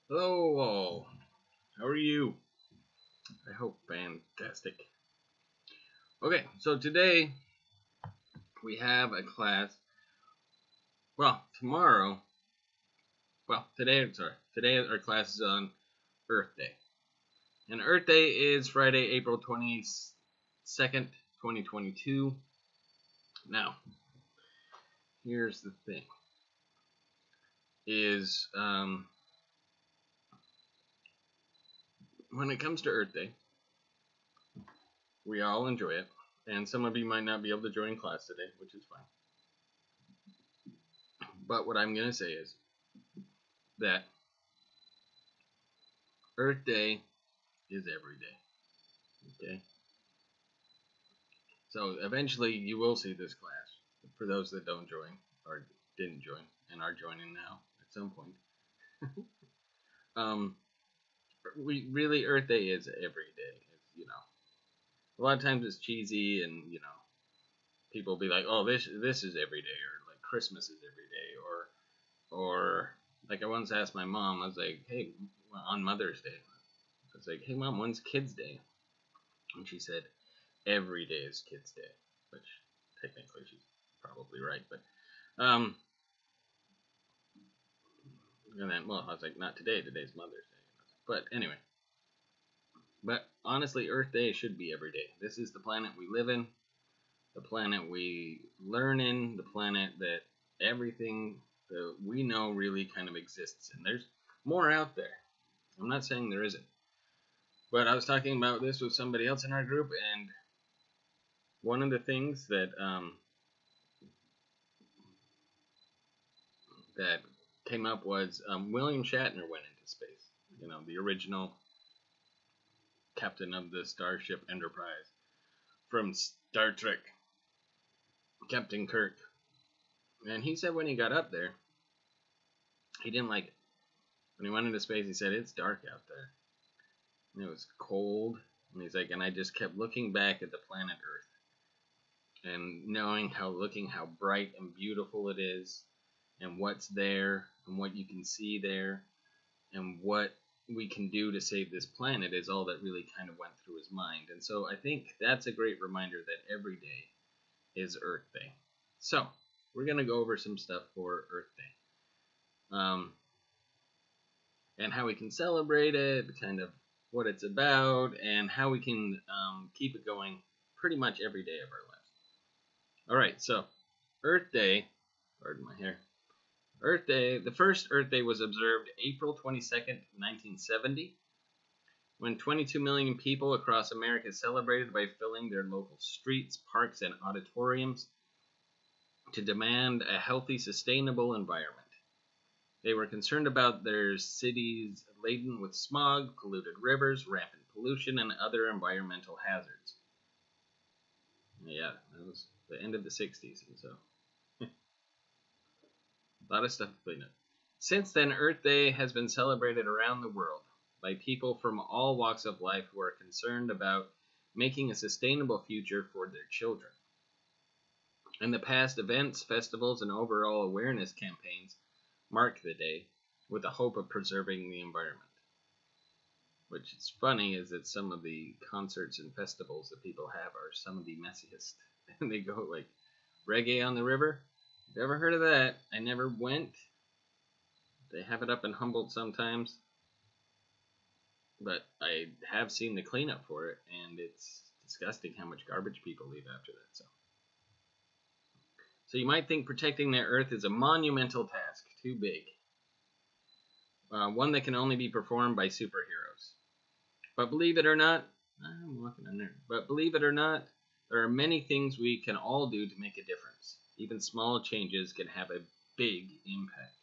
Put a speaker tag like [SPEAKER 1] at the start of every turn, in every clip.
[SPEAKER 1] Hello all. How are you? I hope fantastic. Okay, so today we have a class. Well, tomorrow. Well, today. Sorry, today our class is on Earth Day, and Earth Day is Friday, April 22nd, 2022. Now, here's the thing: is when it comes to Earth Day, we all enjoy it, and some of you might not be able to join class today, which is fine. But what I'm gonna say is that Earth Day is every day. Okay. So eventually you will see this class. For those that don't join or didn't join and are joining now at some point. um, we really Earth Day is every day. It's, a lot of times it's cheesy and people will be like, oh, this is every day, or like Christmas is every day, or like I once asked my mom, I was like, hey, on Mother's Day, I was like, hey mom, when's Kids Day? And she said, every day is Kids Day, which technically she's probably right, but and then well, I was like, not today. Today's Mother's Day. But anyway, but honestly, Earth Day should be every day. This is the planet we live in, the planet we learn in, the planet that everything that we know really kind of exists. And there's more out there. I'm not saying there isn't, but I was talking about this with somebody else in our group, and one of the things that came up was William Shatner went into space. The original captain of the Starship Enterprise from Star Trek, Captain Kirk. And he said when he got up there, he didn't like it. When he went into space, he said it's dark out there. And it was cold. And he's like, and I just kept looking back at the planet Earth and knowing looking how bright and beautiful it is, and what's there, and what you can see there, and what we can do to save this planet is all that really kind of went through his mind. And so I think that's a great reminder that every day is Earth Day. So we're going to go over some stuff for Earth Day. And how we can celebrate it, kind of what it's about, and how we can keep it going pretty much every day of our lives. All right, so Earth Day, pardon my hair. Earth Day, the first Earth Day was observed April 22nd, 1970, when 22 million people across America celebrated by filling their local streets, parks, and auditoriums to demand a healthy, sustainable environment. They were concerned about their cities laden with smog, polluted rivers, rampant pollution, and other environmental hazards. Yeah, that was the end of the 60s, and so a lot of stuff to clean up. Since then, Earth Day has been celebrated around the world by people from all walks of life who are concerned about making a sustainable future for their children. In the past, events, festivals, and overall awareness campaigns mark the day with the hope of preserving the environment. Which is funny is that some of the concerts and festivals that people have are some of the messiest. And they go like Reggae on the River. You ever heard of that? I never went. They have it up in Humboldt sometimes. But I have seen the cleanup for it, and it's disgusting how much garbage people leave after that. So you might think protecting the Earth is a monumental task, too big. One that can only be performed by superheroes. But believe it or not, I'm walking in there. But believe it or not, there are many things we can all do to make a difference. Even small changes can have a big impact.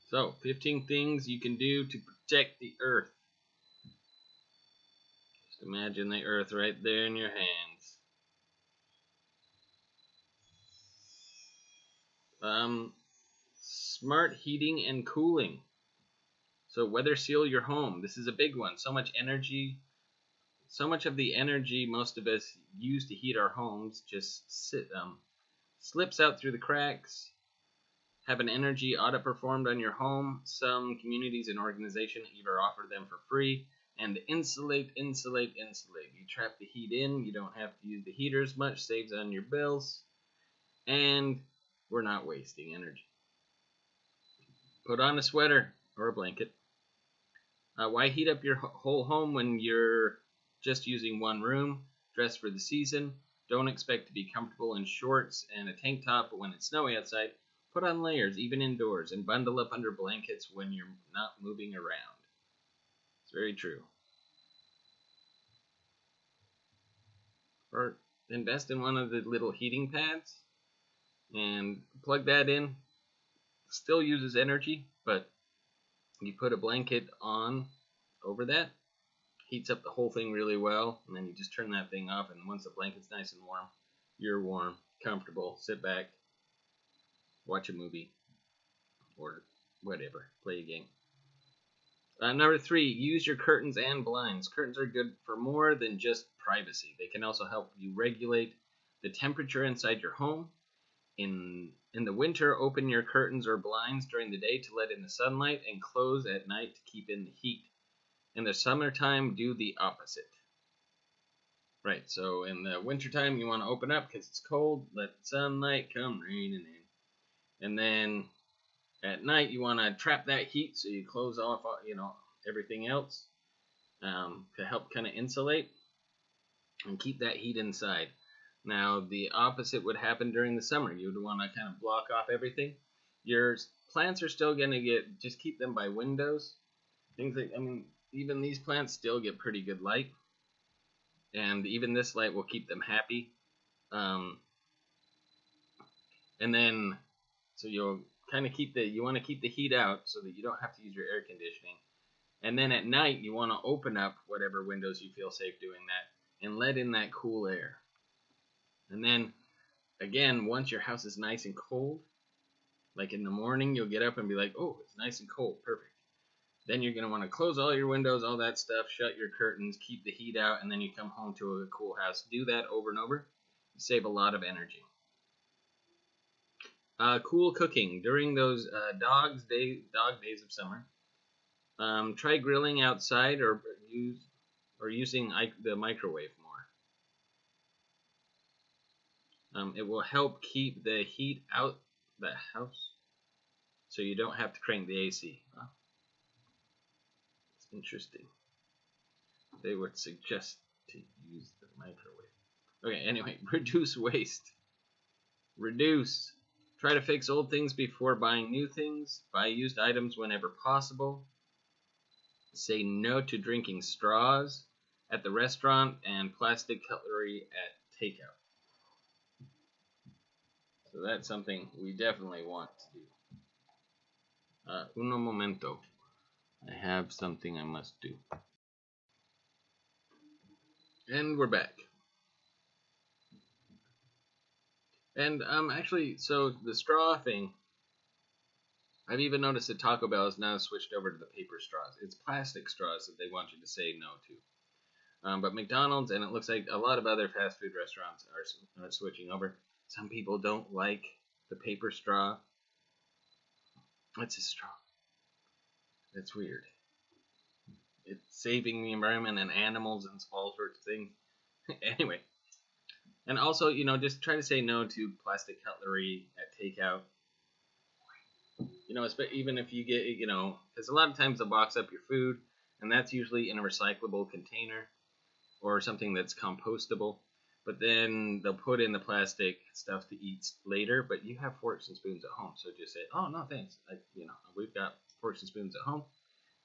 [SPEAKER 1] So, 15 things you can do to protect the Earth. Just imagine the Earth right there in your hands. Smart heating and cooling. So, weather seal your home. This is a big one. So much of the energy most of us use to heat our homes just slips out through the cracks. Have an energy audit performed on your home. Some communities and organizations even offer them for free. And insulate. You trap the heat in. You don't have to use the heater as much. Saves on your bills. And we're not wasting energy. Put on a sweater or a blanket. Why heat up your whole home when you're just using one room? Dress for the season. Don't expect to be comfortable in shorts and a tank top when it's snowy outside. Put on layers, even indoors, and bundle up under blankets when you're not moving around. It's very true. Or invest in one of the little heating pads and plug that in. Still uses energy, but you put a blanket on over that, heats up the whole thing really well, and then you just turn that thing off, and once the blanket's nice and warm, you're warm, comfortable, sit back, watch a movie, or whatever, play a game. Number 3, use your curtains and blinds. Curtains are good for more than just privacy. They can also help you regulate the temperature inside your home. In the winter, open your curtains or blinds during the day to let in the sunlight and close at night to keep in the heat. In the summertime, do the opposite. Right, so in the wintertime, you want to open up because it's cold, let the sunlight come raining in. And then at night, you want to trap that heat, so you close off, everything else to help kind of insulate and keep that heat inside. Now, the opposite would happen during the summer. You would want to kind of block off everything. Your plants are still going to just keep them by windows. Things like, even these plants still get pretty good light. And even this light will keep them happy. And then, so you'll kind of you want to keep the heat out so that you don't have to use your air conditioning. And then at night, you want to open up whatever windows you feel safe doing that and let in that cool air. And then, again, once your house is nice and cold, like in the morning, you'll get up and be like, oh, it's nice and cold, perfect. Then you're going to want to close all your windows, all that stuff, shut your curtains, keep the heat out, and then you come home to a cool house. Do that over and over. You save a lot of energy. Cool cooking. During those dog days of summer, try grilling outside or using the microwave more. It will help keep the heat out the house so you don't have to crank the AC. Huh? It's interesting. They would suggest to use the microwave. Okay, anyway, reduce waste. Reduce. Try to fix old things before buying new things. Buy used items whenever possible. Say no to drinking straws at the restaurant and plastic cutlery at takeout. So that's something we definitely want to do. Uno momento. I have something I must do. And we're back. And actually, so the straw thing, I've even noticed that Taco Bell has now switched over to the paper straws. It's plastic straws that they want you to say no to. But McDonald's, and it looks like a lot of other fast food restaurants are switching over. Some people don't like the paper straw. What's a straw? That's weird. It's saving the environment and animals and all sorts of things. Anyway. And also, just try to say no to plastic cutlery at takeout. Even if you get, because a lot of times they'll box up your food, and that's usually in a recyclable container or something that's compostable. But then they'll put in the plastic stuff to eat later, but you have forks and spoons at home, so just say, oh, no, thanks. We've got forks and spoons at home.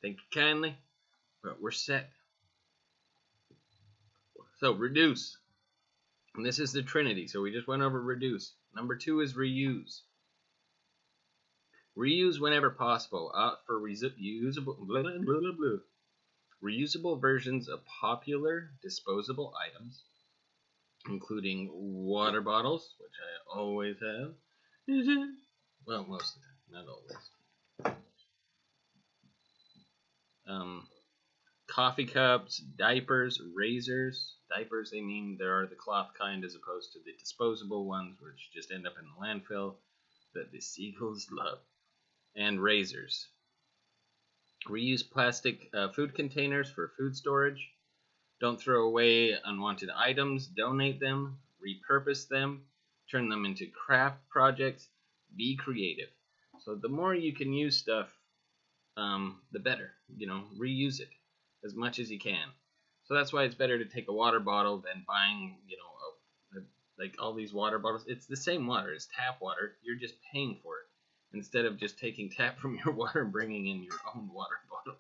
[SPEAKER 1] Thank you kindly, but we're set. So, reduce. And this is the Trinity, so we just went over reduce. Number 2 is reuse. Reuse whenever possible. For reusable versions of popular disposable items, including water bottles, which I always have. Well, most of the time, not always. Coffee cups, diapers, razors, diapers, they mean there are the cloth kind as opposed to the disposable ones, which just end up in the landfill that the seagulls love. And razors. Reuse plastic food containers for food storage. Don't throw away unwanted items. Donate them. Repurpose them. Turn them into craft projects. Be creative. So the more you can use stuff, the better. Reuse it as much as you can. So that's why it's better to take a water bottle than buying, like all these water bottles. It's the same water. It's tap water. You're just paying for it instead of just taking tap from your water and bringing in your own water bottle.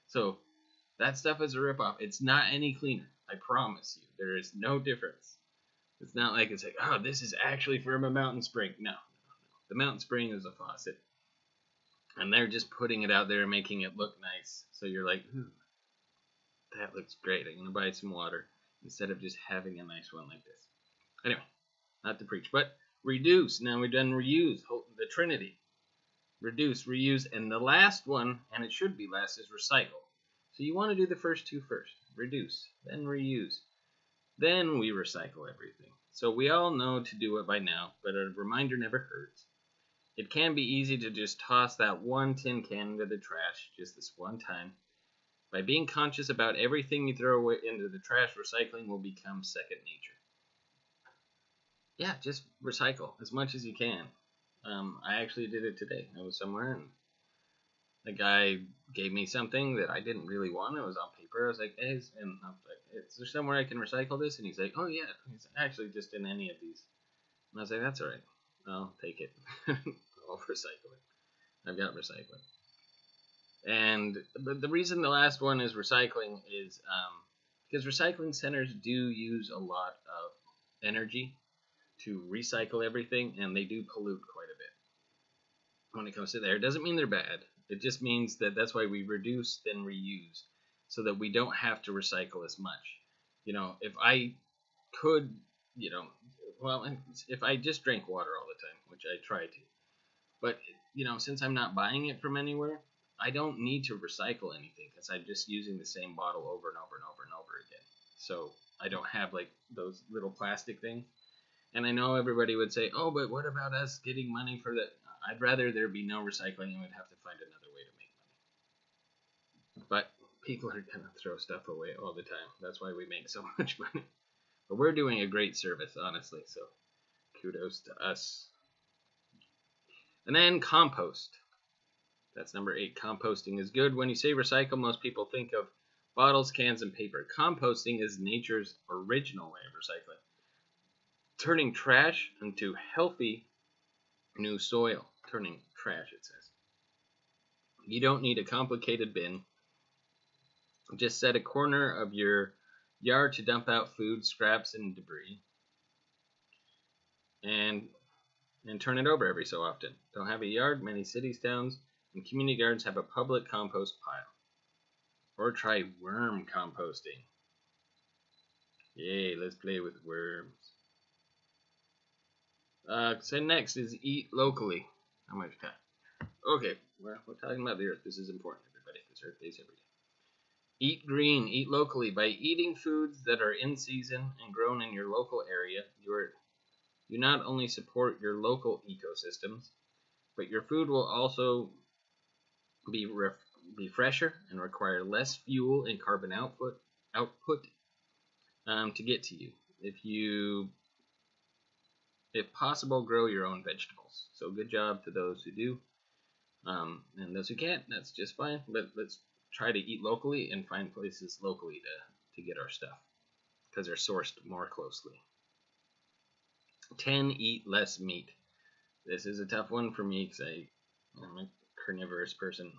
[SPEAKER 1] So that stuff is a ripoff. It's not any cleaner. I promise you. There is no difference. It's not like it's like, oh, this is actually from a mountain spring. No. The mountain spring is a faucet. And they're just putting it out there and making it look nice. So you're like, ooh, that looks great. I'm going to buy some water instead of just having a nice one like this. Anyway, not to preach, but reduce. Now we've done reuse, the Trinity. Reduce, reuse, and the last one, and it should be last, is recycle. So you want to do the first two first. Reduce, then reuse. Then we recycle everything. So we all know to do it by now, but a reminder never hurts. It can be easy to just toss that one tin can into the trash just this one time. By being conscious about everything you throw away into the trash, recycling will become second nature. Yeah, just recycle as much as you can. I actually did it today. I was somewhere and the guy gave me something that I didn't really want. It was on paper. I was like, hey, and I was like, is there somewhere I can recycle this? And he's like, oh yeah, it's actually just in any of these. And I was like, that's all right. I'll take it. I'll recycle it. I've got recycling. And the reason the last one is recycling is because recycling centers do use a lot of energy to recycle everything, and they do pollute quite a bit when it comes to there. It doesn't mean they're bad. It just means that that's why we reduce then reuse, so that we don't have to recycle as much. If I could, if I just drank water all the time, which I try to, but since I'm not buying it from anywhere, I don't need to recycle anything because I'm just using the same bottle over and over and over and over again. So I don't have like those little plastic things. And I know everybody would say, oh, but what about us getting money for that? I'd rather there be no recycling and we'd have to find another way to make money. But people are going to throw stuff away all the time. That's why we make so much money. But we're doing a great service, honestly. So kudos to us. And then compost. That's number 8. Composting is good. When you say recycle, most people think of bottles, cans, and paper. Composting is nature's original way of recycling. Turning trash into healthy new soil. Turning trash, it says. You don't need a complicated bin. Just set a corner of your yard to dump out food, scraps, and debris. And turn it over every so often. Don't have a yard? Many cities, towns, and community gardens have a public compost pile. Or try worm composting. Yay, let's play with worms. So next is eat locally. How much time? Okay, we're talking about the earth. This is important, everybody, because Earth Day's every day. Eat green. Eat locally. By eating foods that are in season and grown in your local area, you not only support your local ecosystems, but your food will also be fresher and require less fuel and carbon output to get to you. If possible, grow your own vegetables. So good job to those who do. And those who can't, that's just fine. But let's try to eat locally and find places locally to get our stuff, because they're sourced more closely. 10. Eat less meat. This is a tough one for me because I'm a carnivorous person.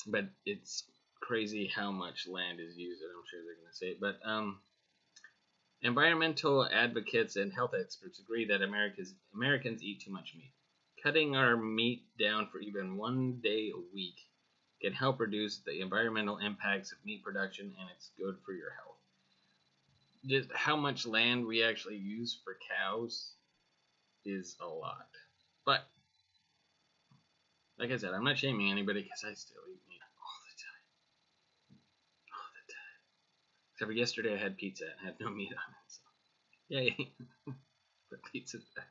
[SPEAKER 1] But it's crazy how much land is used, and I'm sure they're going to say it. But environmental advocates and health experts agree that Americans eat too much meat. Cutting our meat down for even one day a week can help reduce the environmental impacts of meat production, and it's good for your health. Just how much land we actually use for cows is a lot. But, like I said, I'm not shaming anybody because I still eat meat all the time. Except for yesterday I had pizza and had no meat on it. So. Yay. But pizza's back.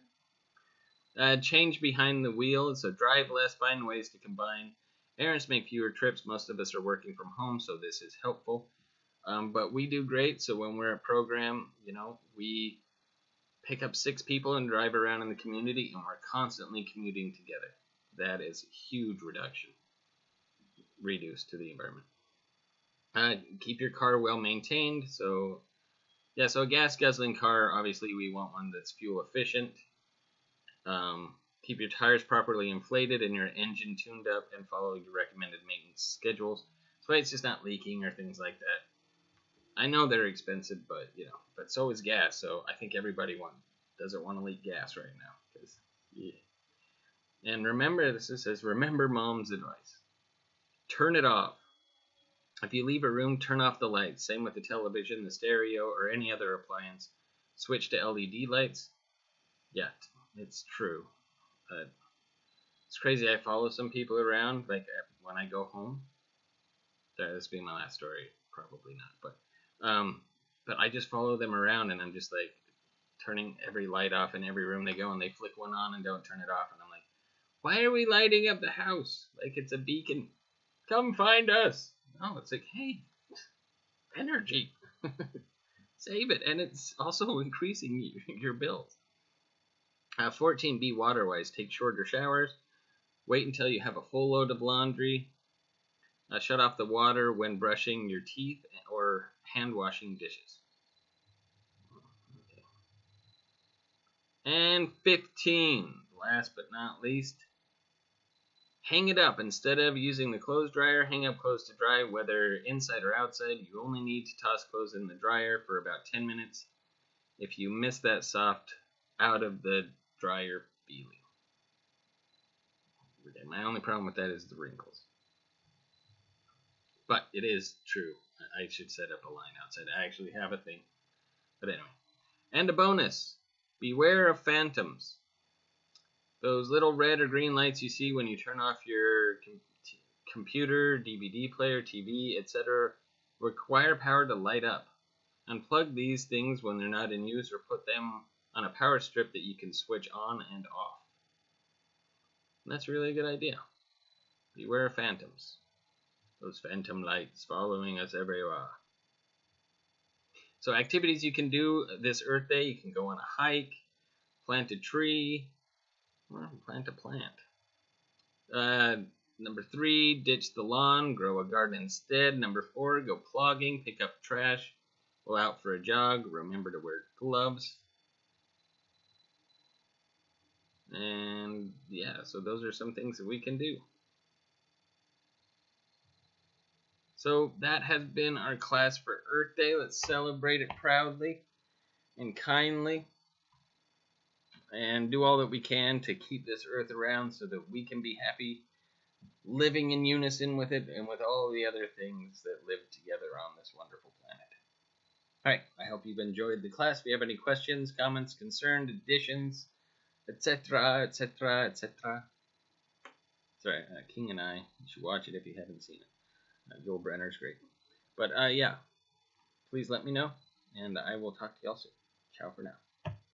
[SPEAKER 1] Change behind the wheel. So drive less, find ways to combine. Errands make fewer trips. Most of us are working from home, so this is helpful. But we do great. So when we're at program, we pick up 6 people and drive around in the community, and we're constantly commuting together. That is a huge reduce to the environment. Keep your car well maintained. So a gas guzzling car, obviously we want one that's fuel efficient. Keep your tires properly inflated and your engine tuned up, and follow your recommended maintenance schedules. So it's just not leaking or things like that. I know they're expensive, but so is gas. So I think everybody doesn't want to leak gas right now. And remember, this says, remember mom's advice. Turn it off. If you leave a room, turn off the lights. Same with the television, the stereo, or any other appliance. Switch to LED lights. Yeah, it's true. It's crazy. I follow some people around, like when I go home. Sorry, this will be my last story. Probably not, but I just follow them around, and I'm just like turning every light off in every room they go, and they flick one on and don't turn it off, and I'm like, why are we lighting up the house like it's a beacon? Come find us. No, it's like, hey, energy. Save it, and it's also increasing your bills. 14, be water-wise. Take shorter showers. Wait until you have a full load of laundry. Shut off the water when brushing your teeth or hand-washing dishes. Okay. And 15, last but not least, hang it up. Instead of using the clothes dryer, hang up clothes to dry, whether inside or outside. You only need to toss clothes in the dryer for about 10 minutes. If you miss that soft out of the dryer feeling. My only problem with that is the wrinkles. But it is true. I should set up a line outside. I actually have a thing. But anyway. And a bonus. Beware of phantoms. Those little red or green lights you see when you turn off your computer, DVD player, TV, etc. require power to light up. Unplug these things when they're not in use, or put them on a power strip that you can switch on and off. And that's really a good idea. Beware of phantoms. Those phantom lights following us everywhere. So activities you can do this Earth Day. You can go on a hike, plant a tree, plant a plant. Number 3, ditch the lawn, grow a garden instead. Number 4, go plogging, pick up trash, go out for a jog, remember to wear gloves. And yeah, so those are some things that we can do. So that has been our class for Earth Day. Let's celebrate it proudly and kindly, and do all that we can to keep this Earth around so that we can be happy living in unison with it and with all the other things that live together on this wonderful planet. Alright, I hope you've enjoyed the class. If you have any questions, comments, concerns, additions, etc., etc., etc. Sorry, King and I. You should watch it if you haven't seen it. Joel Brenner's great. But yeah, please let me know, and I will talk to y'all soon. Ciao for now.